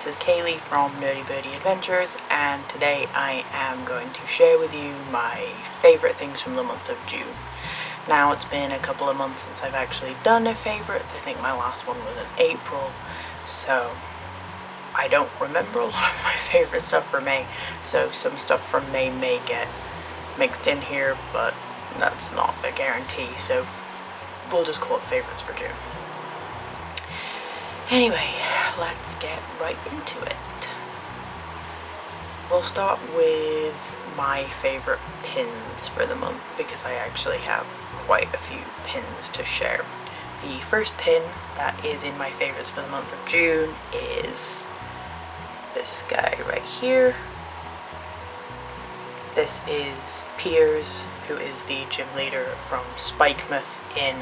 this is Kaylee from Nerdy Birdie Adventures, and today I am going to share with you my favourite things from the month of June. Now, it's been a couple of months since I've actually done a favourites. I think my last one was in April, so I don't remember a lot of my favourite stuff for May, so some stuff from May may get mixed in here, but that's not a guarantee, so we'll just call it favourites for June. Anyway, let's get right into it. We'll start with my favourite pins for the month, because I actually have quite a few pins to share. The first pin that is in my favourites for the month of June is this guy right here. This is Piers, who is the gym leader from Spikemouth in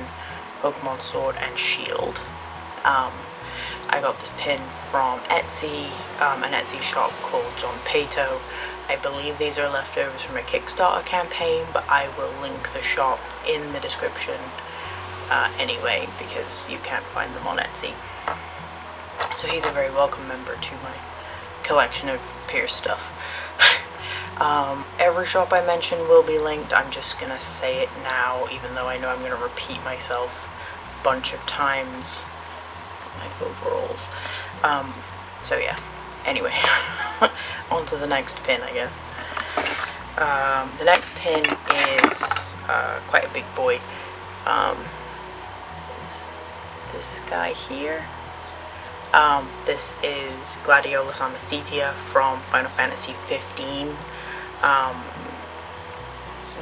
Pokemon Sword and Shield. I got this pin from Etsy, an Etsy shop called John Pato. I believe these are leftovers from a Kickstarter campaign, but I will link the shop in the description anyway, because you can't find them on Etsy. So he's a very welcome member to my collection of Piers stuff. Every shop I mention will be linked. I'm just gonna say it now, even though I know I'm gonna repeat myself a bunch of times. My overalls. So yeah, anyway, on to the next pin, I guess. The next pin is quite a big boy. Is this guy here. This is Gladio Pin from Final Fantasy 15.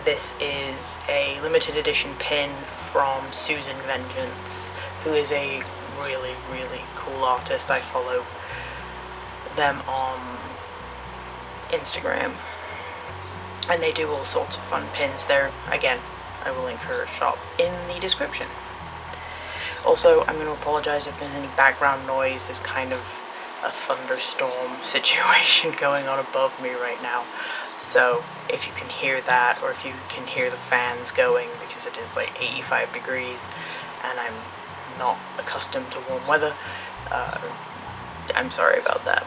This is a limited edition pin from Susan Vengeance, who is a really cool artist. I follow them on Instagram, and they do all sorts of fun pins there. Again, I will link her shop in the description. Also, I'm going to apologize if there's any background noise. There's kind of a thunderstorm situation going on above me right now, so if you can hear that, or if you can hear the fans going, because it is like 85 degrees and I'm not accustomed to warm weather, I'm sorry about that.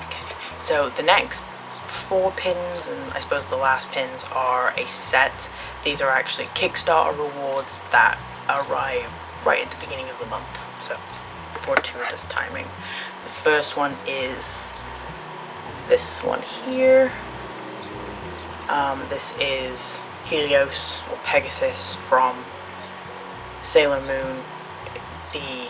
Okay, so the next 4 pins, and I suppose the last pins, are a set. These are actually Kickstarter rewards that arrive right at the beginning of the month, so fortuitous timing. The first one is this one here. This is Helios, or Pegasus, from Sailor Moon. The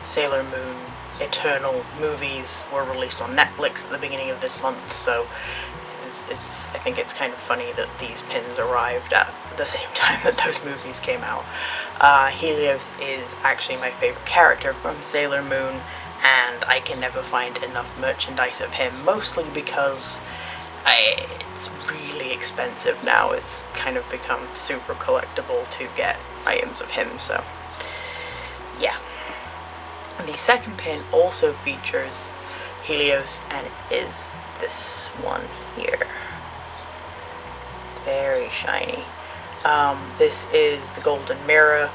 Sailor Moon Eternal movies were released on Netflix at the beginning of this month, so I think it's kind of funny that these pins arrived at the same time that those movies came out. Helios is actually my favourite character from Sailor Moon, and I can never find enough merchandise of him, mostly because it's really expensive now. It's kind of become super collectible to get items of him, so yeah. The second pin also features Helios, and it is this one here. It's very shiny. This is the Golden Mirror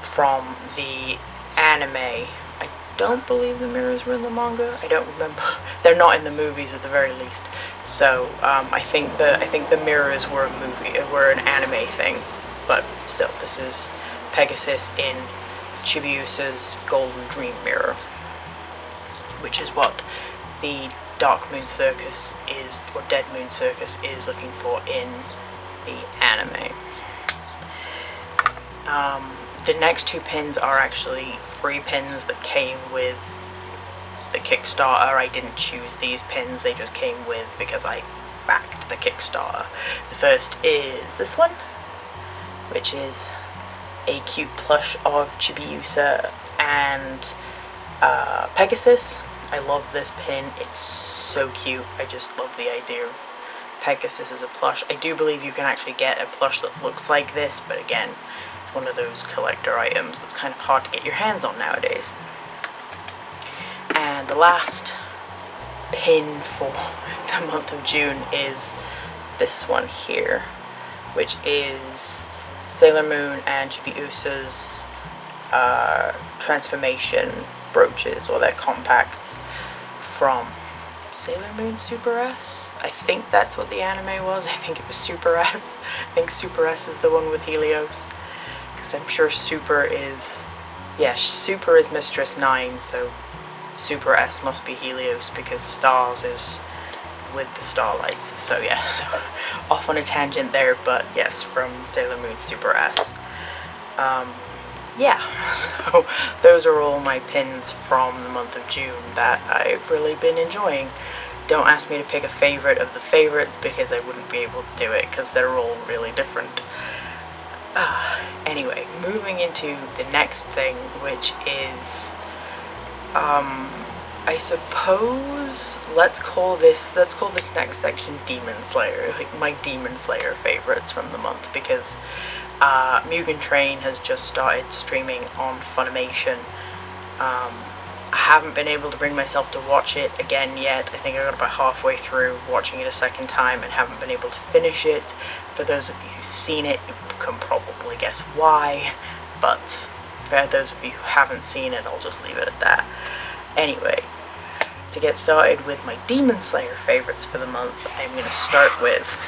from the anime. I don't believe the mirrors were in the manga. I don't remember. They're not in the movies at the very least. So I think the mirrors were an anime thing. But still, this is Pegasus in Chibiusa's Golden Dream Mirror, which is what the Dark Moon Circus is, or Dead Moon Circus is, looking for in the anime. The next 2 pins are actually free pins that came with the Kickstarter. I didn't choose these pins, they just came with because I backed the Kickstarter. The first is this one, which is a cute plush of Chibiusa and Pegasus. I love this pin, it's so cute. I just love the idea of Pegasus as a plush. I do believe you can actually get a plush that looks like this, but again, it's one of those collector items that's kind of hard to get your hands on nowadays. And the last pin for the month of June is this one here, which is Sailor Moon and Chibiusa's transformation brooches or their compacts from Sailor Moon Super S. I think that's what the anime was. I think it was Super S. I think Super S is the one with Helios, because I'm sure Super is, yeah, Super is Mistress 9, so Super S must be Helios, because Stars is with the starlights. So yeah, so off on a tangent there, but yes, from Sailor Moon Super S. Yeah, so those are all my pins from the month of June that I've really been enjoying. Don't ask me to pick a favourite of the favourites, because I wouldn't be able to do it, because they're all really different. Anyway, moving into the next thing, which is, I suppose, let's call this next section Demon Slayer, like my Demon Slayer favourites from the month, because Mugen Train has just started streaming on Funimation. I haven't been able to bring myself to watch it again yet. I think I got about halfway through watching it a second time and haven't been able to finish it. For those of you who've seen it, you can probably guess why, but for those of you who haven't seen it, I'll just leave it at that. Anyway, to get started with my Demon Slayer favorites for the month, I'm going to start with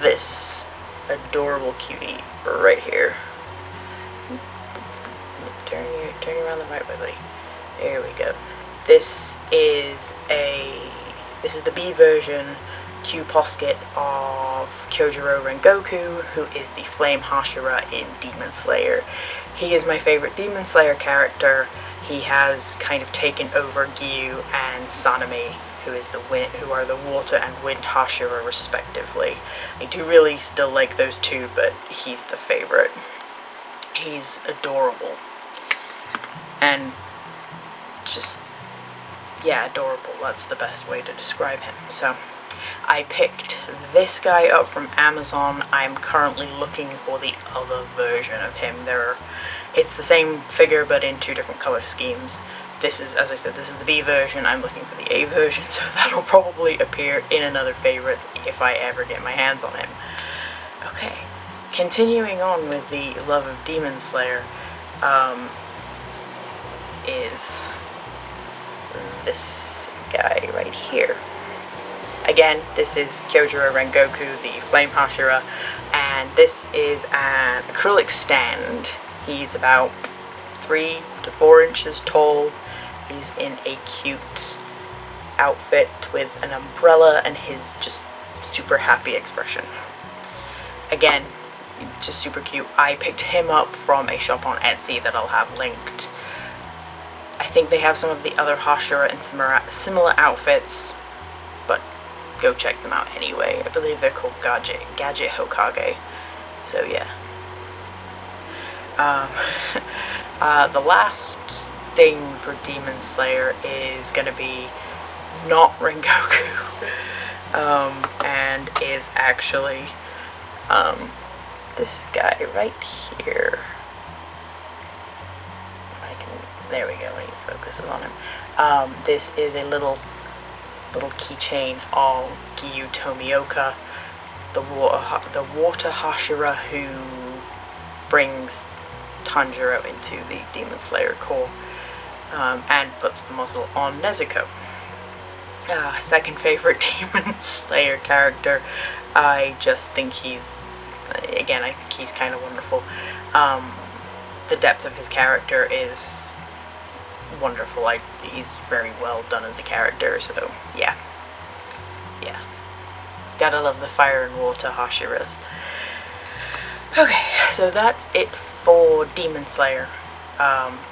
this adorable cutie right here. Turn around the right way, buddy. There we go. This is the B version Q Posket of Kyojuro Rengoku, who is the Flame Hashira in Demon Slayer. He is my favorite Demon Slayer character. He has kind of taken over Gyu and Sanemi, who are the Water and Wind Hashira respectively. I do really still like those two, but he's the favorite. He's adorable. And just, yeah, adorable. That's the best way to describe him. So I picked this guy up from Amazon. I'm currently looking for the other version of him. It's the same figure but in two different color schemes. This is, as I said, this is the B version. I'm looking for the A version, so that'll probably appear in another favorites if I ever get my hands on him. Okay, continuing on with the love of Demon Slayer, is this guy right here. Again, this is Kyojuro Rengoku, the Flame Hashira, and this is an acrylic stand. He's about 3 to 4 inches tall. He's in a cute outfit with an umbrella and his just super happy expression. Again, just super cute. I picked him up from a shop on Etsy that I'll have linked. I think they have some of the other Hashira in similar outfits, but go check them out anyway. I believe they're called Gadget Hokage. So yeah. The last thing for Demon Slayer is gonna be not Rengoku, and is actually this guy right here. There we go. I need to focus it on him. This is a little keychain of Gyu Tomioka, the water Hashira who brings Tanjiro into the Demon Slayer Corps, and puts the muzzle on Nezuko. Second favorite Demon Slayer character. I just think he's, again, I think he's kind of wonderful. The depth of his character is wonderful. He's very well done as a character, so yeah. Gotta love the fire and water Hashiras. Okay, so that's it for Demon Slayer.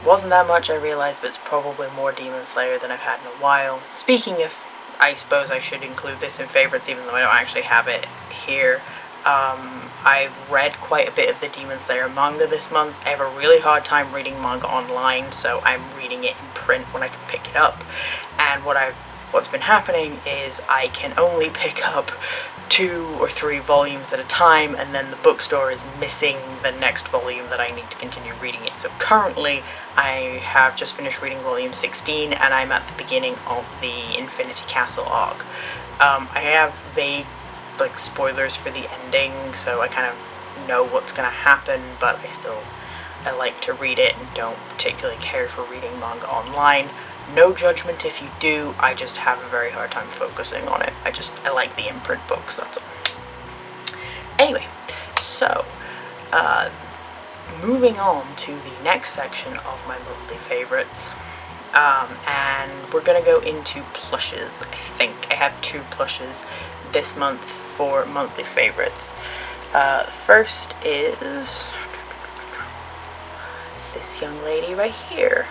Wasn't that much, I realized, but it's probably more Demon Slayer than I've had in a while. Speaking of, I suppose I should include this in favorites even though I don't actually have it here. I've read quite a bit of the Demon Slayer manga this month. I have a really hard time reading manga online, so I'm reading it in print when I can pick it up. And what's been happening is I can only pick up 2 or 3 volumes at a time, and then the bookstore is missing the next volume that I need to continue reading it. So currently I have just finished reading volume 16 and I'm at the beginning of the Infinity Castle arc. I have vague spoilers for the ending, so I kind of know what's gonna happen, but I still I like to read it and don't particularly care for reading manga online. No judgment if you do, I just have a very hard time focusing on it. I like the imprint books, that's all. Anyway, so, moving on to the next section of my monthly favorites. And we're gonna go into plushes. I think I have 2 plushes this month for monthly favorites. First is this young lady right here.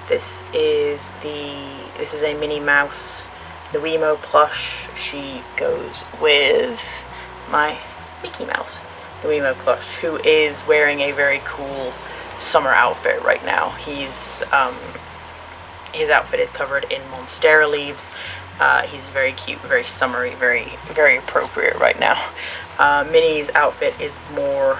This is a Minnie Mouse Nuimo plush. She goes with my Mickey Mouse Nuimo plush, who is wearing a very cool summer outfit right now. His outfit is covered in monstera leaves. He's very cute, very summery, very appropriate right now. Minnie's outfit is more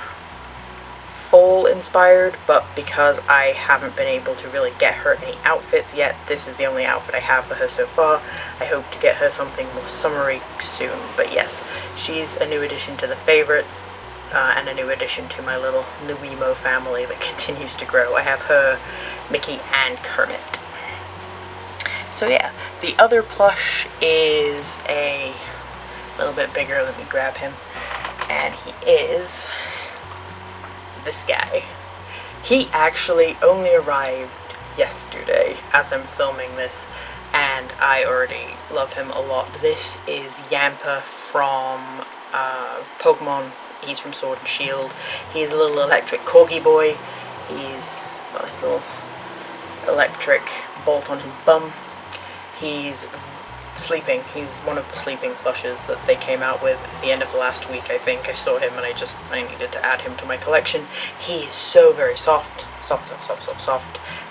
fall inspired, but because I haven't been able to really get her any outfits yet, this is the only outfit I have for her so far. I hope to get her something more summery soon, but yes, she's a new addition to the favorites, and a new addition to my little Nuimo family that continues to grow. I have her, Mickey, and Kermit. So yeah, the other plush is a little bit bigger. Let me grab him. And he is this guy. He actually only arrived yesterday as I'm filming this, and I already love him a lot. This is Yamper from Pokemon. He's from Sword and Shield. He's a little electric corgi boy. He's got his little electric bolt on his bum. He's sleeping. He's one of the sleeping plushes that they came out with at the end of the last week, I think. I saw him and I needed to add him to my collection. He is so very soft,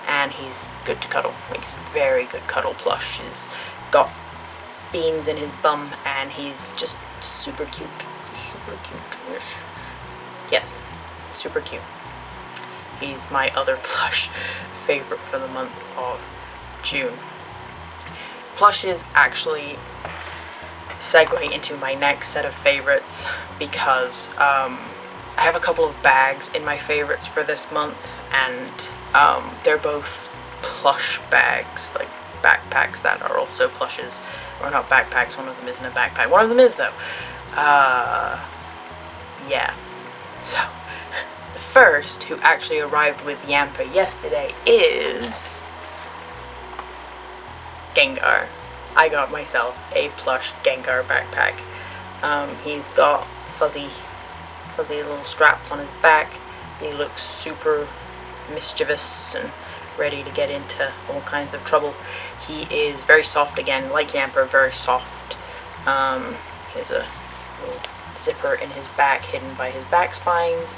and he's good to cuddle. Like, he's a very good cuddle plush. He's got beans in his bum, and he's just super cute. Super cute. Yes, super cute. He's my other plush favorite for the month of June. Plushes actually segue into my next set of favorites because I have a couple of bags in my favorites for this month, and they're both plush bags, like backpacks that are also plushes. Or not backpacks, one of them isn't a backpack. One of them is, though. Yeah. So, the first who actually arrived with Yamper yesterday is Gengar. I got myself a plush Gengar backpack. He's got fuzzy little straps on his back. He looks super mischievous and ready to get into all kinds of trouble. He is very soft again, like Yamper, very soft. He has a little zipper in his back hidden by his back spines.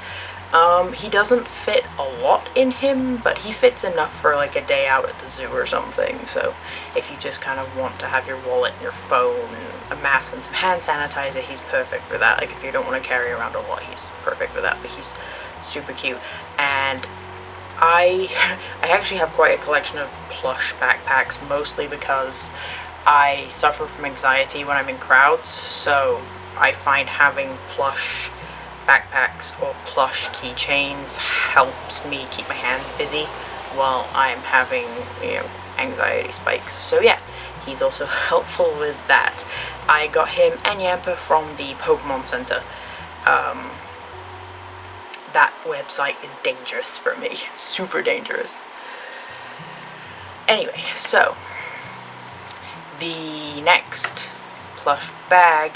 He doesn't fit a lot in him, but he fits enough for like a day out at the zoo or something. So if you just kind of want to have your wallet and your phone and a mask and some hand sanitizer, he's perfect for that. Like, if you don't want to carry around a lot, he's perfect for that. But he's super cute. And I actually have quite a collection of plush backpacks, mostly because I suffer from anxiety when I'm in crowds, so I find having plush backpacks or plush keychains helps me keep my hands busy while I'm having, anxiety spikes. So yeah, he's also helpful with that. I got him and Yamper from the Pokemon Center. That website is dangerous for me. Super dangerous. Anyway, so the next plush bag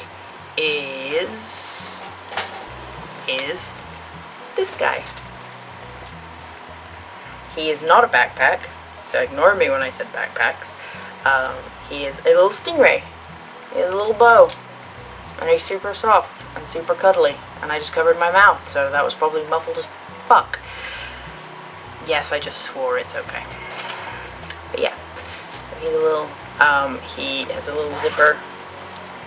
is this guy. He is not a backpack, so ignore me when I said backpacks. He is a little stingray. He has a little bow, and he's super soft and super cuddly, and I just covered my mouth, so that was probably muffled as fuck. Yes, I just swore, it's okay. But yeah, so he's a little, he has a little zipper,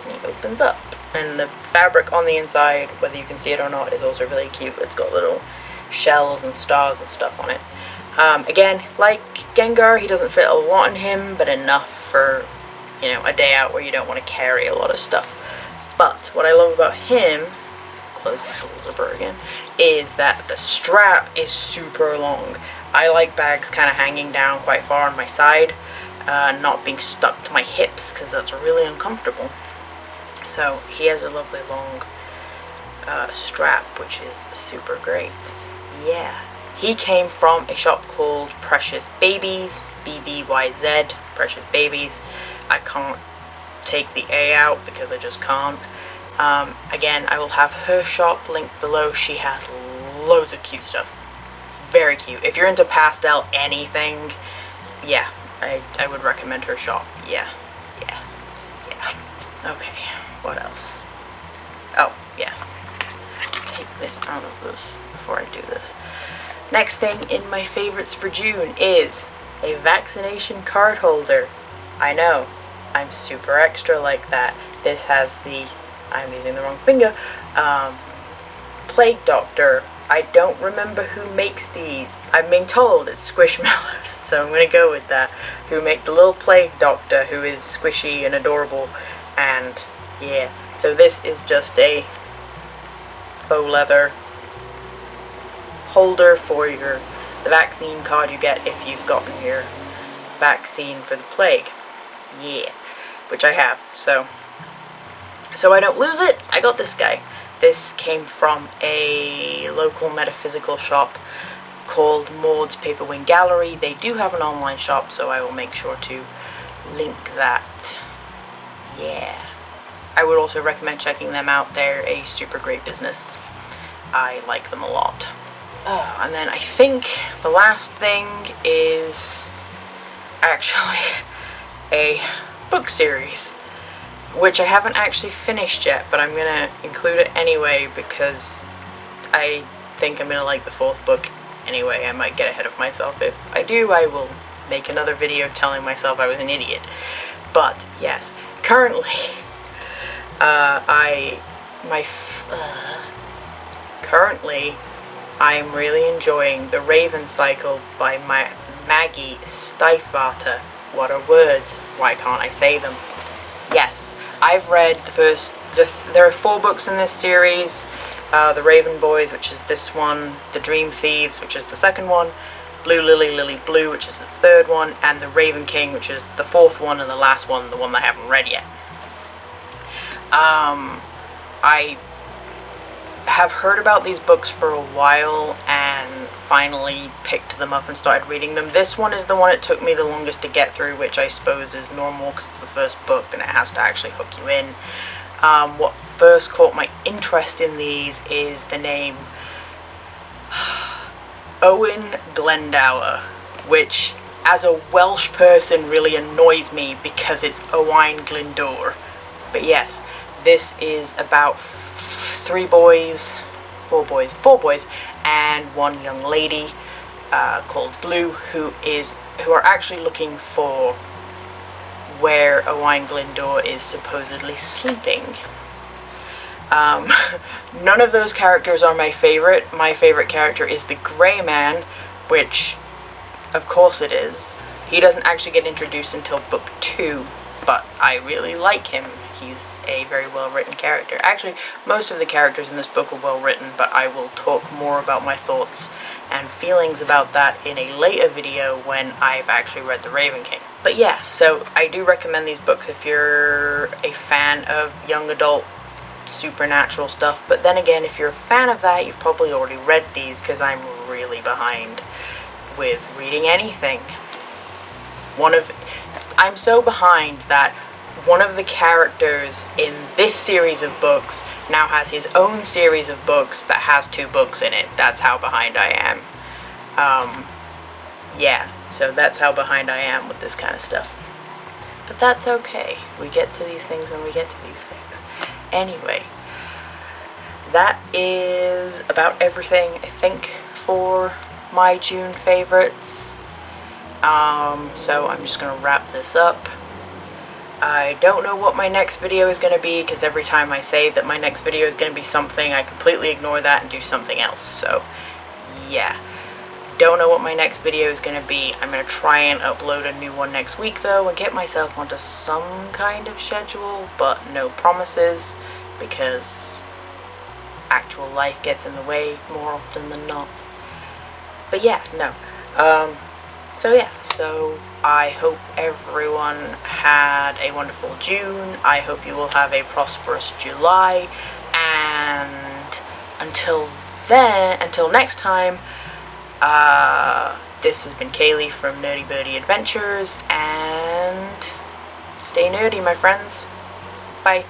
and he opens up. And the fabric on the inside, whether you can see it or not, is also really cute. It's got little shells and stars and stuff on it. Again, like Gengar, he doesn't fit a lot in him, but enough for, a day out where you don't want to carry a lot of stuff. But what I love about him, close this little zipper again, is that the strap is super long. I like bags kind of hanging down quite far on my side, not being stuck to my hips, because that's really uncomfortable. So he has a lovely long strap, which is super great. Yeah. He came from a shop called Precious Babies, BBYZ, Precious Babies. I can't take the A out because I just can't. Again, I will have her shop linked below. She has loads of cute stuff. Very cute. If you're into pastel anything, yeah, I would recommend her shop. Yeah. Okay, what else? Oh, yeah. Take this out of this before I do this. Next thing in my favorites for June is a vaccination card holder. I know, I'm super extra like that. This has the, I'm using the wrong finger, Plague Doctor. I don't remember who makes these. I'm being told it's Squishmallows, so I'm going to go with that. Who make the little Plague Doctor, who is squishy and adorable, and yeah. So this is just a faux leather holder for the vaccine card you get if you've gotten your vaccine for the plague. Yeah, which I have. So I don't lose it, I got this guy. This came from a local metaphysical shop called Maude's Paperwing Gallery. They do have an online shop, so I will make sure to link that. Yeah. I would also recommend checking them out. They're a super great business. I like them a lot. Oh, and then I think the last thing is actually a book series, which I haven't actually finished yet, but I'm going to include it anyway because I think I'm going to like the 4th book anyway. I might get ahead of myself. If I do, I will make another video telling myself I was an idiot. But yes, currently, I'm really enjoying The Raven Cycle by Maggie Stiefvater. What are words? Why can't I say them? Yes, I've read the first, there are 4 books in this series. The Raven Boys, which is this one, The Dream Thieves, which is the 2nd one, Blue Lily, Lily Blue, which is the 3rd one, and The Raven King, which is the 4th one and the last one, the one that I haven't read yet. I have heard about these books for a while and finally picked them up and started reading them. This one is the one it took me the longest to get through, which I suppose is normal because it's the first book and it has to actually hook you in. What first caught my interest in these is the name Owen Glendower, which as a Welsh person really annoys me because it's Owain Glyndŵr. But yes, this is about 4 boys, and one young lady called Blue, who are actually looking for where Owain Glyndŵr is supposedly sleeping. None of those characters are my favorite. My favorite character is the Grey Man, which, of course it is. He doesn't actually get introduced until book 2, but I really like him. He's a very well written character. Actually, most of the characters in this book are well written, but I will talk more about my thoughts and feelings about that in a later video when I've actually read The Raven King. But yeah, so I do recommend these books if you're a fan of young adult supernatural stuff, but then again, if you're a fan of that, you've probably already read these because I'm really behind with reading anything. I'm so behind that one of the characters in this series of books now has his own series of books that has 2 books in it. That's how behind I am. Yeah, so that's how behind I am with this kind of stuff. But that's okay. We get to these things when we get to these things. Anyway, that is about everything, I think, for my June favorites. So I'm just going to wrap this up. I don't know what my next video is going to be, because every time I say that my next video is going to be something, I completely ignore that and do something else. So, yeah. Don't know what my next video is going to be. I'm going to try and upload a new one next week, though, and get myself onto some kind of schedule, but no promises, because actual life gets in the way more often than not. But yeah, no. So I hope everyone had a wonderful June. I hope you will have a prosperous July, and until next time, this has been Kaylee from Nerdy Birdie Adventures, and stay nerdy, my friends. Bye.